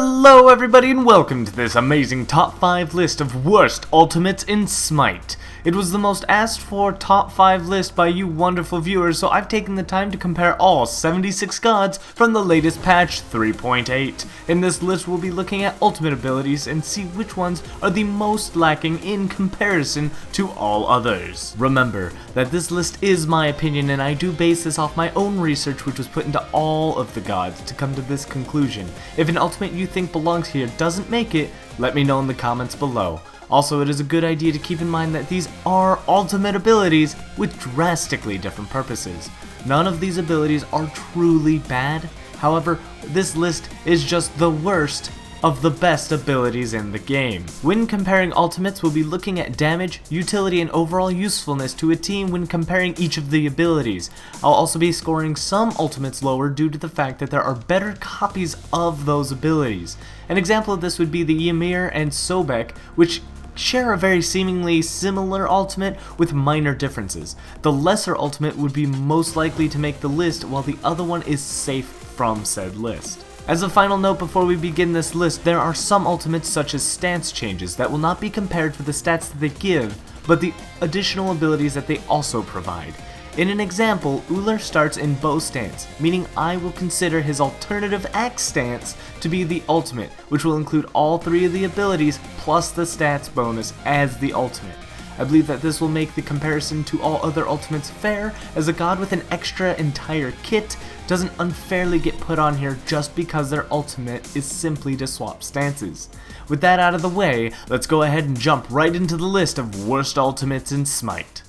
Hello everybody and welcome to this amazing top 5 list of worst ultimates in Smite. It was the most asked for top 5 list by you wonderful viewers, so I've taken the time to compare all 76 gods from the latest patch 3.8. In this list we'll be looking at ultimate abilities and see which ones are the most lacking in comparison to all others. Remember that this list is my opinion and I do base this off my own research which was put into all of the gods to come to this conclusion. If an ultimate you think belongs here doesn't make it, let me know in the comments below. Also, it is a good idea to keep in mind that these are ultimate abilities with drastically different purposes. None of these abilities are truly bad, however, this list is just the worst of the best abilities in the game. When comparing ultimates, we'll be looking at damage, utility, and overall usefulness to a team when comparing each of the abilities. I'll also be scoring some ultimates lower due to the fact that there are better copies of those abilities. An example of this would be the Ymir and Sobek, which share a very seemingly similar ultimate with minor differences. The lesser ultimate would be most likely to make the list, while the other one is safe from said list. As a final note before we begin this list, there are some ultimates such as stance changes that will not be compared for the stats that they give, but the additional abilities that they also provide. In an example, Uller starts in bow stance, meaning I will consider his alternative axe stance to be the ultimate, which will include all 3 of the abilities plus the stats bonus as the ultimate. I believe that this will make the comparison to all other ultimates fair, as a god with an extra entire kit doesn't unfairly get put on here just because their ultimate is simply to swap stances. With that out of the way, let's go ahead and jump right into the list of worst ultimates in Smite.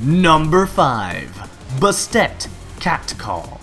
Number 5. Bastet Catcall.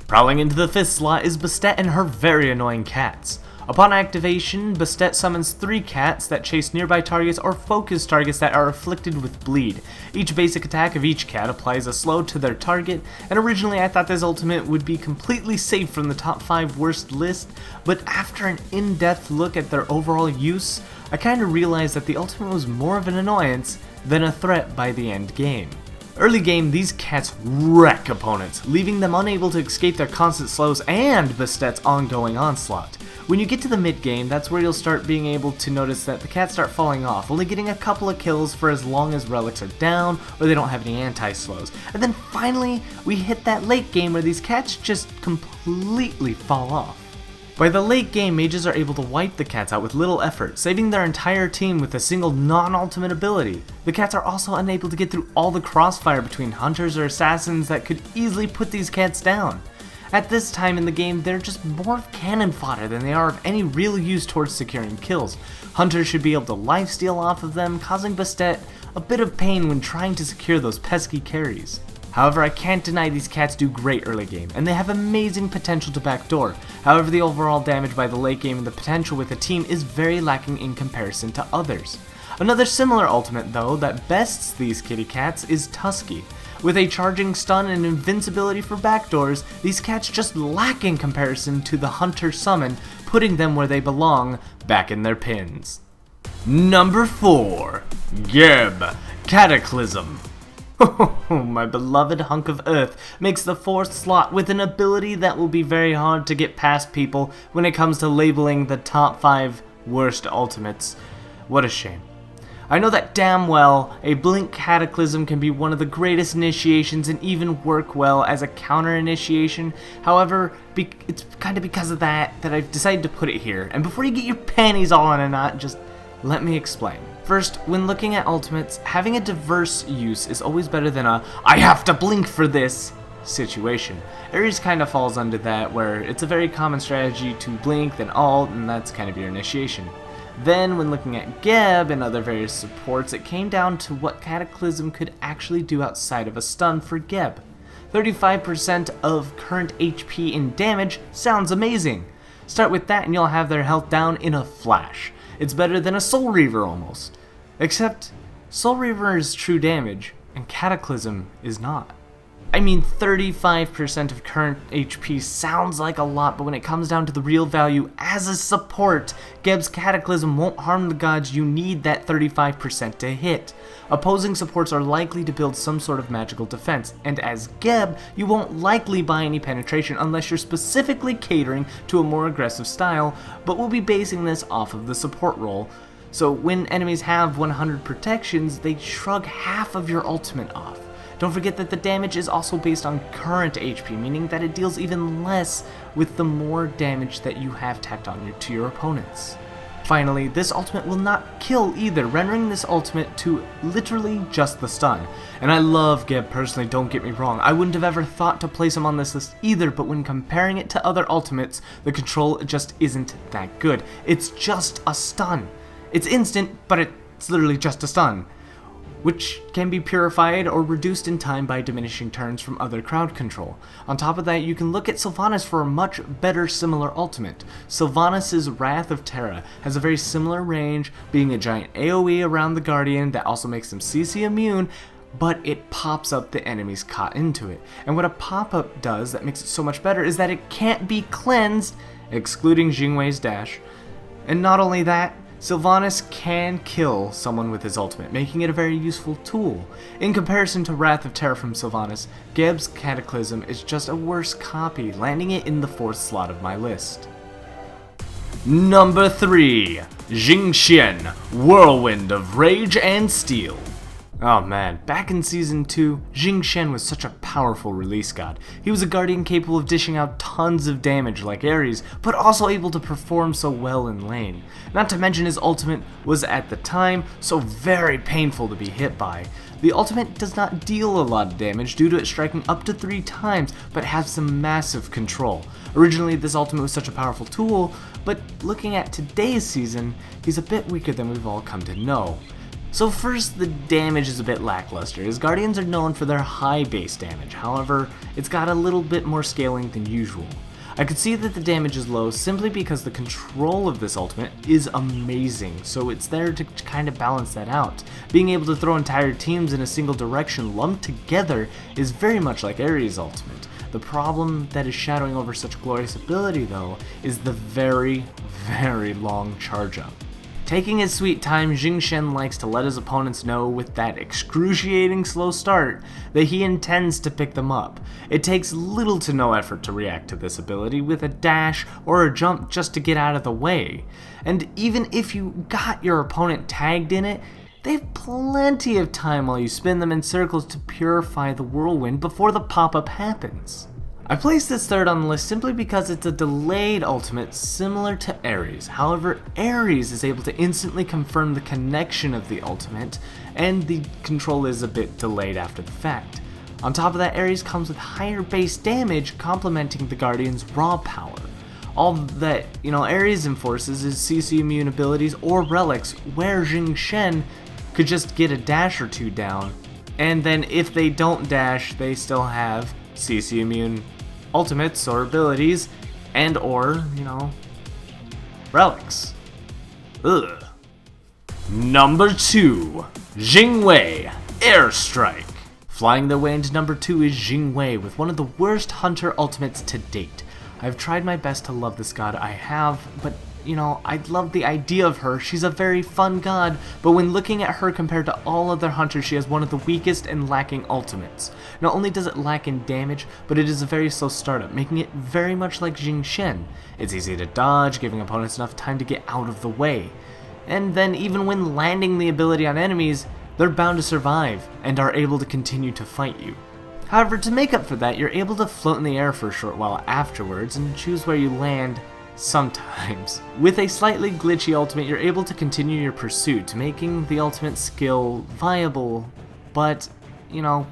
Prowling into the 5th slot is Bastet and her very annoying cats. Upon activation, Bastet summons 3 cats that chase nearby targets or focus targets that are afflicted with bleed. Each basic attack of each cat applies a slow to their target, and originally I thought this ultimate would be completely safe from the top 5 worst list, but after an in-depth look at their overall use, I kinda realized that the ultimate was more of an annoyance than a threat by the end game. Early game, these cats wreck opponents, leaving them unable to escape their constant slows and Bastet's ongoing onslaught. When you get to the mid game, that's where you'll start being able to notice that the cats start falling off, only getting a couple of kills for as long as relics are down or they don't have any anti-slows. And then finally, we hit that late game where these cats just completely fall off. By the late game, mages are able to wipe the cats out with little effort, saving their entire team with a single non-ultimate ability. The cats are also unable to get through all the crossfire between hunters or assassins that could easily put these cats down. At this time in the game, they're just more of cannon fodder than they are of any real use towards securing kills. Hunters should be able to lifesteal off of them, causing Bastet a bit of pain when trying to secure those pesky carries. However, I can't deny these cats do great early game, and they have amazing potential to backdoor. However, the overall damage by the late game and the potential with the team is very lacking in comparison to others. Another similar ultimate, though, that bests these kitty cats is Tusky. With a charging stun and invincibility for backdoors, these cats just lack in comparison to the Hunter summon, putting them where they belong, back in their pins. Number 4. Geb Cataclysm. My beloved hunk of earth makes the 4th slot with an ability that will be very hard to get past people when it comes to labeling the top 5 worst ultimates. What a shame. I know that damn well a Blink Cataclysm can be one of the greatest initiations and even work well as a counter initiation. However, it's kind of because of that I've decided to put it here. And before you get your panties all in a knot, just let me explain. First, when looking at ultimates, having a diverse use is always better than a "I have to blink for this" situation. Ares kind of falls under that, where it's a very common strategy to blink, then ult, and that's kind of your initiation. Then, when looking at Geb and other various supports, it came down to what Cataclysm could actually do outside of a stun for Geb. 35% of current HP and damage sounds amazing. Start with that and you'll have their health down in a flash. It's better than a Soul Reaver almost. Except, Soul Reaver is true damage, and Cataclysm is not. I mean, 35% of current HP sounds like a lot, but when it comes down to the real value as a support, Geb's Cataclysm won't harm the gods. You need that 35% to hit. Opposing supports are likely to build some sort of magical defense, and as Geb, you won't likely buy any penetration unless you're specifically catering to a more aggressive style, but we'll be basing this off of the support role. So when enemies have 100 protections, they shrug half of your ultimate off. Don't forget that the damage is also based on current HP, meaning that it deals even less with the more damage that you have tacked on to your opponents. Finally, this ultimate will not kill either, rendering this ultimate to literally just the stun. And I love Geb personally, don't get me wrong. I wouldn't have ever thought to place him on this list either, but when comparing it to other ultimates, the control just isn't that good. It's just a stun. It's instant, but it's literally just a stun, which can be purified or reduced in time by diminishing turns from other crowd control. On top of that, you can look at Sylvanas for a much better similar ultimate. Sylvanas' Wrath of Terra has a very similar range, being a giant AoE around the Guardian that also makes them CC immune, but it pops up the enemies caught into it. And what a pop-up does that makes it so much better is that it can't be cleansed, excluding Jingwen's dash. And not only that, Sylvanas can kill someone with his ultimate, making it a very useful tool. In comparison to Wrath of Terra from Sylvanas, Geb's Cataclysm is just a worse copy, landing it in the 4th slot of my list. Number 3. Jing Shen, Whirlwind of Rage and Steel. Oh man, back in Season 2, Jing Shen was such a powerful release god. He was a guardian capable of dishing out tons of damage like Ares, but also able to perform so well in lane. Not to mention his ultimate was at the time so very painful to be hit by. The ultimate does not deal a lot of damage due to it striking up to 3 times, but has some massive control. Originally this ultimate was such a powerful tool, but looking at today's season, he's a bit weaker than we've all come to know. So first, the damage is a bit lackluster, as Guardians are known for their high base damage. However, it's got a little bit more scaling than usual. I could see that the damage is low simply because the control of this ultimate is amazing, so it's there to kind of balance that out. Being able to throw entire teams in a single direction lumped together is very much like Ares' ultimate. The problem that is shadowing over such glorious ability though is the very, very long charge up. Taking his sweet time, Jing Shen likes to let his opponents know with that excruciating slow start that he intends to pick them up. It takes little to no effort to react to this ability with a dash or a jump just to get out of the way. And even if you got your opponent tagged in it, they have plenty of time while you spin them in circles to purify the whirlwind before the pop-up happens. I placed this third on the list simply because it's a delayed ultimate similar to Ares. However, Ares is able to instantly confirm the connection of the ultimate, and the control is a bit delayed after the fact. On top of that, Ares comes with higher base damage, complementing the Guardian's raw power. All that, Ares enforces is CC immune abilities or relics, where Jing Shen could just get a dash or 2 down, and then if they don't dash, they still have CC immune ultimates or abilities and or, relics. Ugh. Number 2. Jingwen, Airstrike. Flying their way into number 2 is Jingwen with one of the worst hunter ultimates to date. I've tried my best to love this god, I have, but I love the idea of her. She's a very fun god, but when looking at her compared to all other hunters, she has one of the weakest and lacking ultimates. Not only does it lack in damage, but it is a very slow startup, making it very much like Jing Shen. It's easy to dodge, giving opponents enough time to get out of the way. And then even when landing the ability on enemies, they're bound to survive and are able to continue to fight you. However, to make up for that, you're able to float in the air for a short while afterwards and choose where you land. Sometimes. With a slightly glitchy ultimate, you're able to continue your pursuit, making the ultimate skill viable, but,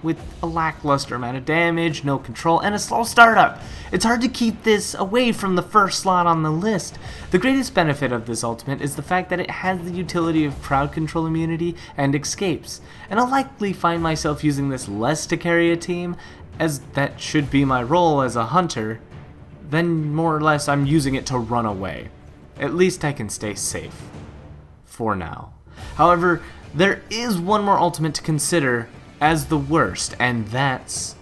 with a lackluster amount of damage, no control, and a slow startup. It's hard to keep this away from the first slot on the list. The greatest benefit of this ultimate is the fact that it has the utility of crowd control immunity and escapes, and I'll likely find myself using this less to carry a team, as that should be my role as a hunter. Then more or less I'm using it to run away. At least I can stay safe. For now. However, there is one more ultimate to consider as the worst, and that's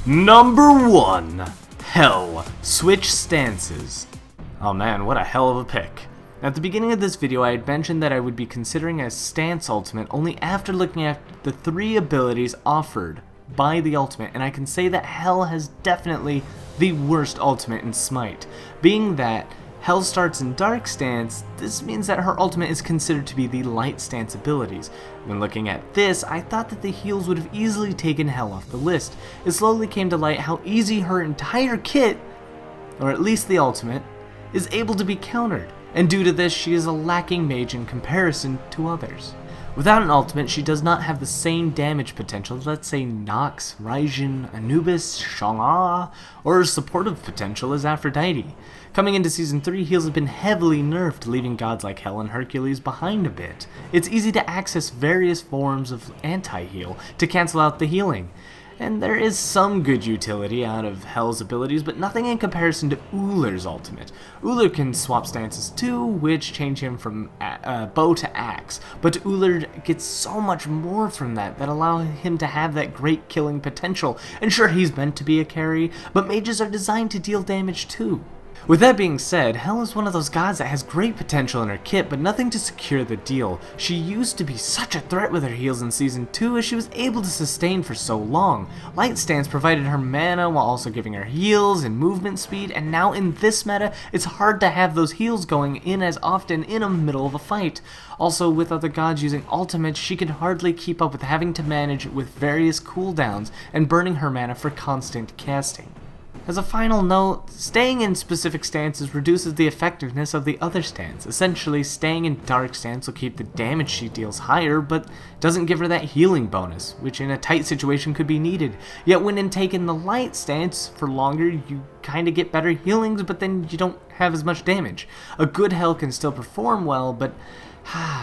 Number 1. Hell. Switch stances. Oh man, what a hell of a pick. At the beginning of this video, I had mentioned that I would be considering a stance ultimate only after looking at the 3 abilities offered by the ultimate, and I can say that Hell has definitely the worst ultimate in Smite. Being that Hell starts in Dark Stance, this means that her ultimate is considered to be the Light Stance abilities. When looking at this, I thought that the heals would have easily taken Hell off the list. It slowly came to light how easy her entire kit, or at least the ultimate, is able to be countered, and due to this she is a lacking mage in comparison to others. Without an ultimate, she does not have the same damage potential, let's say Nox, Raijin, Anubis, Shang'A, or supportive potential as Aphrodite. Coming into Season 3, heals have been heavily nerfed, leaving gods like Hel and Hercules behind a bit. It's easy to access various forms of anti-heal to cancel out the healing. And there is some good utility out of Hel's abilities, but nothing in comparison to Ullr's ultimate. Ullr can swap stances too, which change him from bow to axe, but Ullr gets so much more from that allow him to have that great killing potential. And sure, he's meant to be a carry, but mages are designed to deal damage too. With that being said, Hel is one of those gods that has great potential in her kit, but nothing to secure the deal. She used to be such a threat with her heals in Season 2 as she was able to sustain for so long. Light Stance provided her mana while also giving her heals and movement speed, and now in this meta, it's hard to have those heals going in as often in the middle of a fight. Also, with other gods using ultimates, she can hardly keep up with having to manage with various cooldowns and burning her mana for constant casting. As a final note, staying in specific stances reduces the effectiveness of the other stance. Essentially, staying in Dark Stance will keep the damage she deals higher, but doesn't give her that healing bonus, which in a tight situation could be needed. Yet when in taking the Light Stance for longer, you kinda get better healings, but then you don't have as much damage. A good Hel can still perform well, but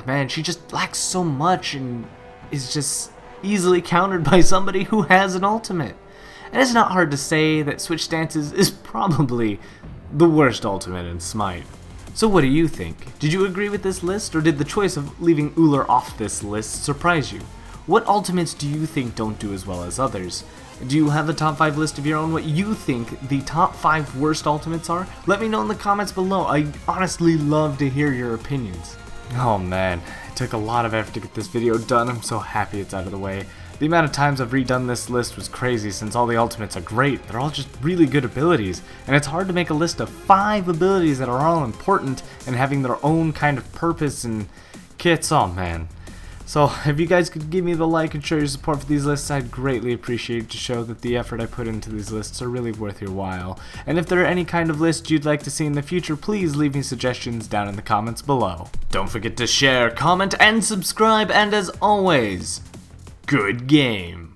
man, she just lacks so much and is just easily countered by somebody who has an ultimate. And it's not hard to say that Switch Stances is probably the worst ultimate in Smite. So what do you think? Did you agree with this list, or did the choice of leaving Ullr off this list surprise you? What ultimates do you think don't do as well as others? Do you have a top 5 list of your own, what you think the top 5 worst ultimates are? Let me know in the comments below. I honestly love to hear your opinions. Oh man, it took a lot of effort to get this video done. I'm so happy it's out of the way. The amount of times I've redone this list was crazy since all the ultimates are great. They're all just really good abilities, and it's hard to make a list of 5 abilities that are all important and having their own kind of purpose and kits. Oh man. So if you guys could give me the like and show your support for these lists, I'd greatly appreciate to show that the effort I put into these lists are really worth your while. And if there are any kind of lists you'd like to see in the future, please leave me suggestions down in the comments below. Don't forget to share, comment, and subscribe, and as always, good game.